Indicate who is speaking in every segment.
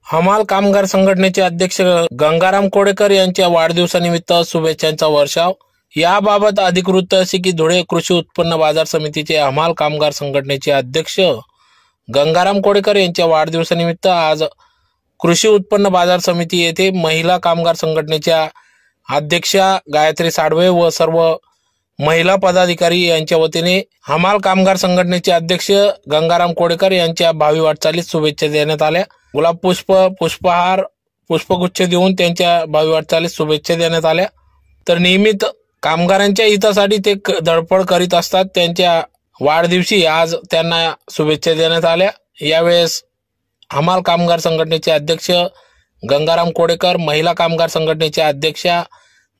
Speaker 1: हमाल कामगार संघटनेचे अध्यक्ष गंगाराम कोडेकर यांच्या वाढदिवसानिमित्त शुभेच्छांचा वर्षाव। याबाबत अधिक वृत्त असे की धुळे कृषी उत्पन्न बाजार समितीचे हमाल कामगार संघटनेचे अध्यक्ष गंगाराम कोडेकर यांच्या वाढदिवसानिमित्त आज कृषी उत्पन्न बाजार समिती येथे महिला कामगार संघटनेच्या अध्यक्षा गायत्री साडवे व सर्व महिला पदाधिकारी यांच्या वतीने हमाल कामगार संघटनेचे अध्यक्ष गंगाराम कोडेकर यांच्या भावी वाटचालीस शुभेच्छा देण्यात आल्या। गुलाब पुष्प, पुष्पहार, पुष्पगुच्छ देऊन त्यांच्या भावी वाटचालीस शुभेच्छा देण्यात आल्या। तर नियमित कामगारांच्या हितासाठी ते धडपड करीत असतात। त्यांच्या वाढदिवशी आज त्यांना शुभेच्छा देण्यात आल्या। यावेळेस हमाल कामगार संघटनेचे अध्यक्ष गंगाराम कोडेकर, महिला कामगार संघटनेच्या अध्यक्षा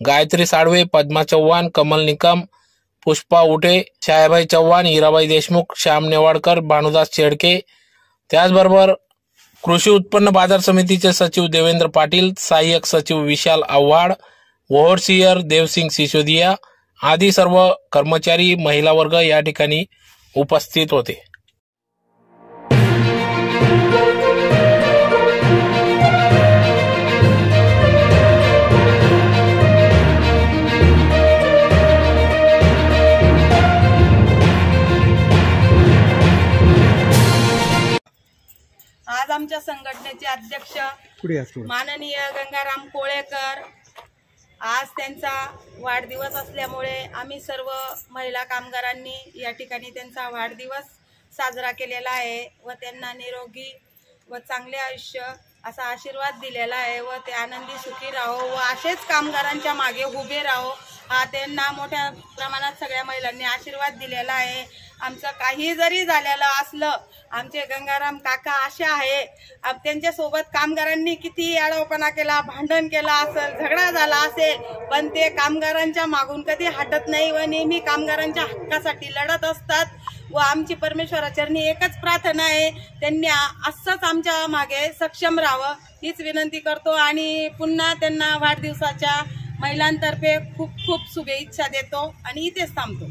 Speaker 1: गायत्री साडवे, पद्मा चव्हाण, कमल निकम, पुष्पा उटे, छायाबाई चव्हाण, हिराबाई देशमुख, श्याम नेवाडकर, भानुदास चेडके, त्याचबरोबर कृषी उत्पन्न बाजार समितीचे सचिव देवेंद्र पाटील, सहाय्यक सचिव विशाल आव्हाड, ओव्हरसियर देवसिंग सिसोदिया आदी सर्व कर्मचारी, महिला वर्ग या ठिकाणी उपस्थित होते।
Speaker 2: आज आमच्या संघटनेचे अध्यक्ष माननीय गंगाराम कोळेकर, आज त्यांचा वाढदिवस असल्यामुळे आम्ही सर्व महिला कामगारांनी या ठिकाणी त्यांचा वाढदिवस साजरा केलेला आहे व त्यांना निरोगी व चांगले आयुष्य असा आशीर्वाद दिलेला आहे व ते आनंदी सुखी राहो व असेच कामगारांच्या मागे उभे राहो हा त्यांना मोठ्या प्रमाणात सगळ्या महिलांनी आशीर्वाद दिलेला आहे। आमचं काही जरी झालेलं असलं, आमचे गंगाराम काका असे आहे, त्यांच्या सोबत कामगारांनी किती आडवपणा केला, भांडण केला असेल, झगडा झाला असेल, पण ते कामगारांच्या मागून कधी हटत नाही व नेहमी कामगारांच्या हक्कासाठी लढत असतात व आमची परमेश्वराचरणी एकच प्रार्थना आहे, त्यांनी असंच आमच्या मागे सक्षम राहावं हीच विनंती करतो आणि पुन्हा त्यांना वाढदिवसाच्या महिलांतर्फे खूप खूप शुभेच्छा देतो आणि इथेच थांबतो।